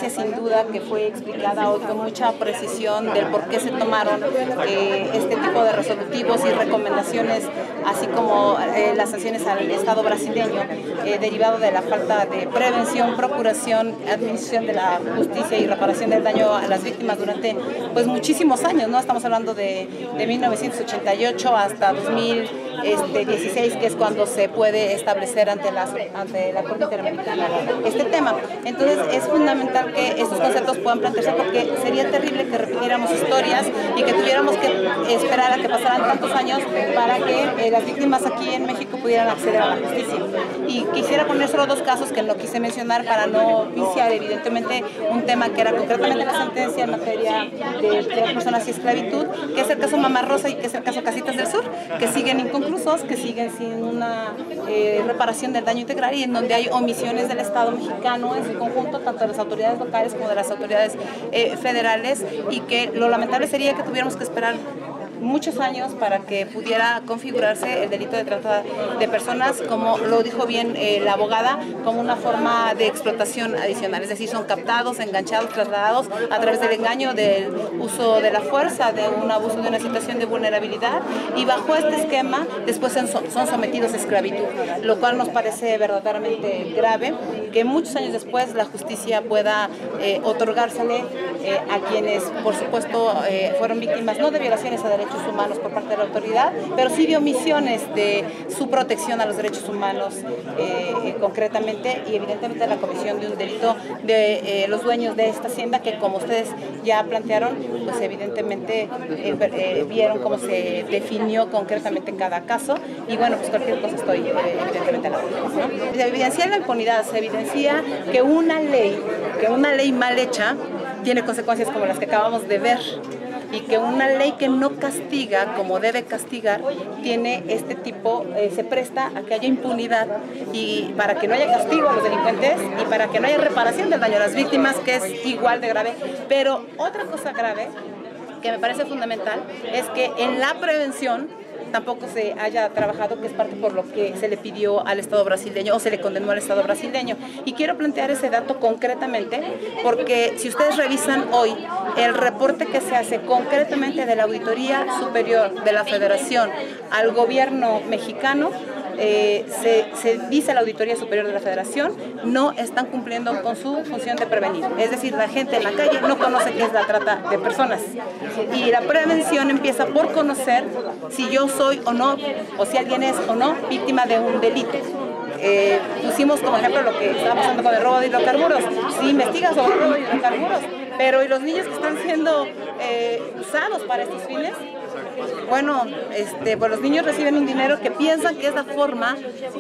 sentencia sin duda que fue explicada hoy con mucha precisión del por qué se tomaron este tipo de resolutivos y recomendaciones, así como las sanciones al Estado brasileño, derivado de la falta de prevención, procuración, administración de la justicia y reparación del daño a las víctimas durante pues muchísimos años, ¿no? Estamos hablando de 1988 hasta 2016, que es cuando se puede establecer ante la Corte Interamericana este tema. Entonces es fundamental que estos conceptos puedan plantearse, porque sería terrible que repitiéramos historias y que tuviéramos que esperar a que pasaran tantos años para que las víctimas aquí en México pudieran acceder a la justicia. Y quisiera poner solo dos casos que no quise mencionar para no viciar evidentemente un tema que era concretamente la sentencia en materia de personas y esclavitud, que es el caso Mamá Rosa y que es el caso Casitas del Sur, que siguen inconclusos, que siguen sin una reparación del daño integral y en donde hay omisiones del Estado mexicano en su conjunto, tanto de las autoridades locales como de las autoridades federales, y que lo lamentable sería que tuviéramos que esperar muchos años para que pudiera configurarse el delito de trata de personas, como lo dijo bien la abogada, como una forma de explotación adicional, es decir, son captados, enganchados, trasladados a través del engaño, del uso de la fuerza, de un abuso, de una situación de vulnerabilidad, y bajo este esquema después son sometidos a esclavitud, lo cual nos parece verdaderamente grave, que muchos años después la justicia pueda otorgársele a quienes, por supuesto, fueron víctimas no de violaciones a derechos humanos por parte de la autoridad, pero sí de omisiones de su protección a los derechos humanos concretamente, y evidentemente la comisión de un delito de los dueños de esta hacienda, que como ustedes ya plantearon, pues evidentemente vieron cómo se definió concretamente en cada caso, y bueno, pues cualquier cosa estoy evidentemente a la orden, ¿no? Se evidencia la impunidad, se evidencia que una ley mal hecha tiene consecuencias como las que acabamos de ver, y que una ley que no castiga como debe castigar tiene este tipo, se presta a que haya impunidad, y para que no haya castigo a los delincuentes y para que no haya reparación del daño a las víctimas, que es igual de grave. Pero otra cosa grave que me parece fundamental es que en la prevención tampoco se haya trabajado, que es parte por lo que se le pidió al Estado brasileño o se le condenó al Estado brasileño. Y quiero plantear ese dato concretamente porque si ustedes revisan hoy el reporte que se hace concretamente de la Auditoría Superior de la Federación al gobierno mexicano, se dice a la Auditoría Superior de la Federación, no están cumpliendo con su función de prevenir. Es decir, la gente en la calle no conoce qué es la trata de personas. Y la prevención empieza por conocer si yo soy o no, o si alguien es o no víctima de un delito. Pusimos como ejemplo lo que estaba pasando con el robo de hidrocarburos. Sí investigas sobre el robo de hidrocarburos, pero ¿y los niños que están siendo usados para estos fines? Bueno, pues los niños reciben un dinero que piensan que es la forma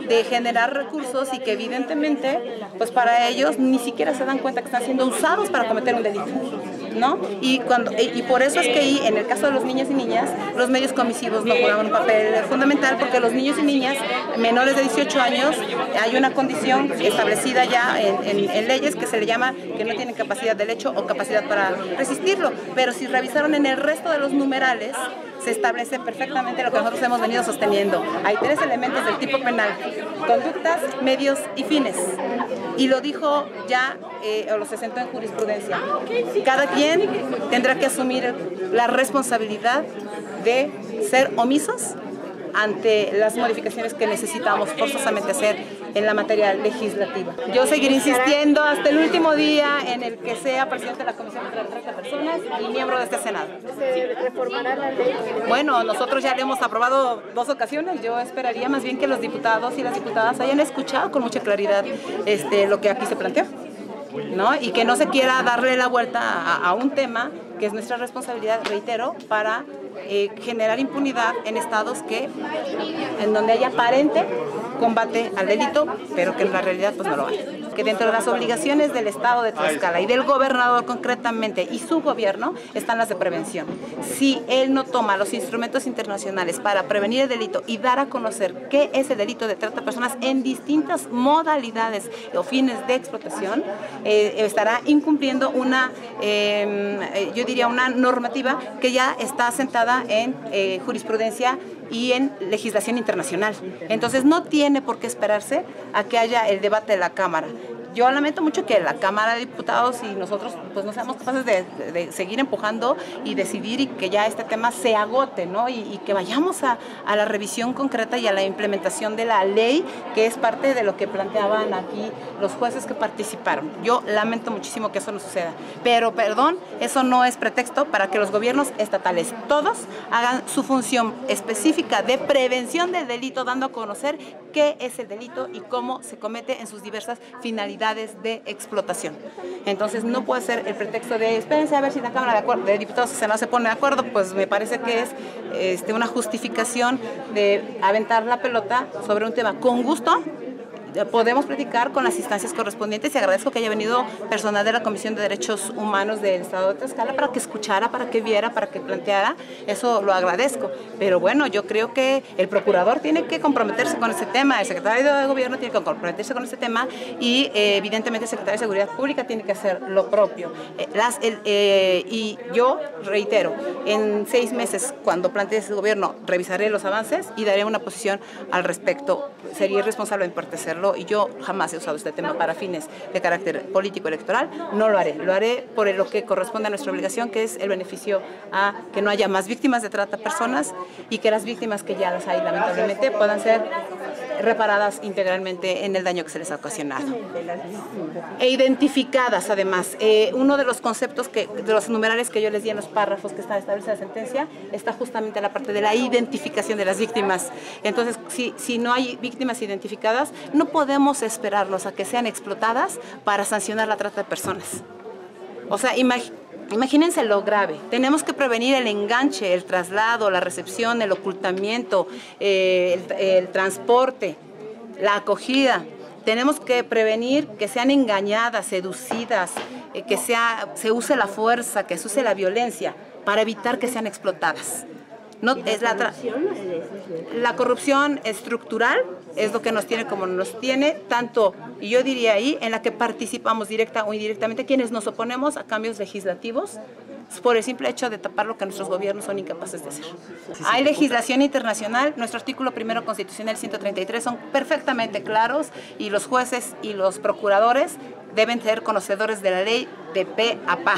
de generar recursos y que evidentemente, pues para ellos ni siquiera se dan cuenta que están siendo usados para cometer un delito, ¿no? Y por eso es que ahí, en el caso de los niños y niñas, los medios comisivos no juegan un papel fundamental, porque los niños y niñas menores de 18 años hay una condición establecida ya en leyes que se le llama que no tienen capacidad del hecho o capacidad para resistirlo, pero si revisaron en el resto de los numerales, se establece perfectamente lo que nosotros hemos venido sosteniendo. Hay tres elementos del tipo penal: conductas, medios y fines. Y lo dijo ya, o lo se sentó en jurisprudencia. Cada quien tendrá que asumir la responsabilidad de ser omisos ante las modificaciones que necesitamos forzosamente hacer en la materia legislativa. Yo seguiré insistiendo hasta el último día en el que sea presidente de la Comisión contra la Trata de Personas y miembro de este Senado. ¿Se reformará la ley? Bueno, nosotros ya le hemos aprobado 2 ocasiones. Yo esperaría más bien que los diputados y las diputadas hayan escuchado con mucha claridad lo que aquí se planteó, ¿no? Y que no se quiera darle la vuelta a un tema que es nuestra responsabilidad, reitero, para generar impunidad en estados en donde haya aparente combate al delito, pero que en la realidad pues no lo hay. Que dentro de las obligaciones del Estado de Tlaxcala y del gobernador concretamente y su gobierno están las de prevención. Si él no toma los instrumentos internacionales para prevenir el delito y dar a conocer qué es el delito de trata de personas en distintas modalidades o fines de explotación, estará incumpliendo una, yo diría, una normativa que ya está asentada en jurisprudencia y en legislación internacional. Entonces no tiene por qué esperarse a que haya el debate de la Cámara. yo lamento mucho que la Cámara de Diputados y nosotros pues no seamos capaces de seguir empujando y decidir y que ya este tema se agote, ¿no? Y que vayamos a la revisión concreta y a la implementación de la ley, que es parte de lo que planteaban aquí los jueces que participaron. Yo lamento muchísimo que eso no suceda, pero perdón, eso no es pretexto para que los gobiernos estatales, todos, hagan su función específica de prevención del delito, dando a conocer qué es el delito y cómo se comete en sus diversas finalidades de explotación. Entonces no puede ser el pretexto de espérense a ver si la Cámara de Diputados se pone de acuerdo, pues me parece que es una justificación de aventar la pelota sobre un tema. Con gusto podemos platicar con las instancias correspondientes y agradezco que haya venido personal de la Comisión de Derechos Humanos del Estado de Tlaxcala para que escuchara, para que viera, para que planteara, eso lo agradezco, pero bueno, yo creo que el procurador tiene que comprometerse con este tema, el secretario de Gobierno tiene que comprometerse con este tema y evidentemente el secretario de Seguridad Pública tiene que hacer lo propio. Y yo reitero, en 6 meses, cuando plantee ese gobierno, revisaré los avances y daré una posición al respecto. Sería irresponsable de mi parte hacerlo y yo jamás he usado este tema para fines de carácter político electoral, no lo haré por lo que corresponde a nuestra obligación, que es el beneficio a que no haya más víctimas de trata de personas y que las víctimas que ya las hay lamentablemente puedan ser reparadas integralmente en el daño que se les ha ocasionado. E identificadas además. Uno de los conceptos, de los numerales que yo les di en los párrafos que está establecida la sentencia, está justamente la parte de la identificación de las víctimas. Entonces, si no hay víctimas identificadas, no podemos esperarlos a que sean explotadas para sancionar la trata de personas. O sea, imagínense lo grave. Tenemos que prevenir el enganche, el traslado, la recepción, el ocultamiento, el transporte, la acogida. Tenemos que prevenir que sean engañadas, seducidas, que se use la fuerza, que se use la violencia para evitar que sean explotadas. No, es la corrupción estructural es lo que nos tiene como nos tiene, tanto, y yo diría ahí, en la que participamos directa o indirectamente quienes nos oponemos a cambios legislativos por el simple hecho de tapar lo que nuestros gobiernos son incapaces de hacer. Hay legislación internacional, nuestro artículo primero constitucional 133 son perfectamente claros y los jueces y los procuradores deben ser conocedores de la ley de pe a pa.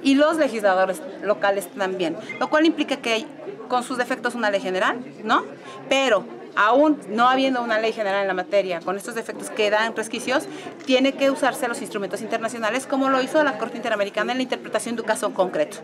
Y los legisladores locales también, lo cual implica que hay con sus defectos una ley general, ¿no? Pero aún no habiendo una ley general en la materia, con estos defectos que dan resquicios, tiene que usarse los instrumentos internacionales como lo hizo la Corte Interamericana en la interpretación de un caso concreto.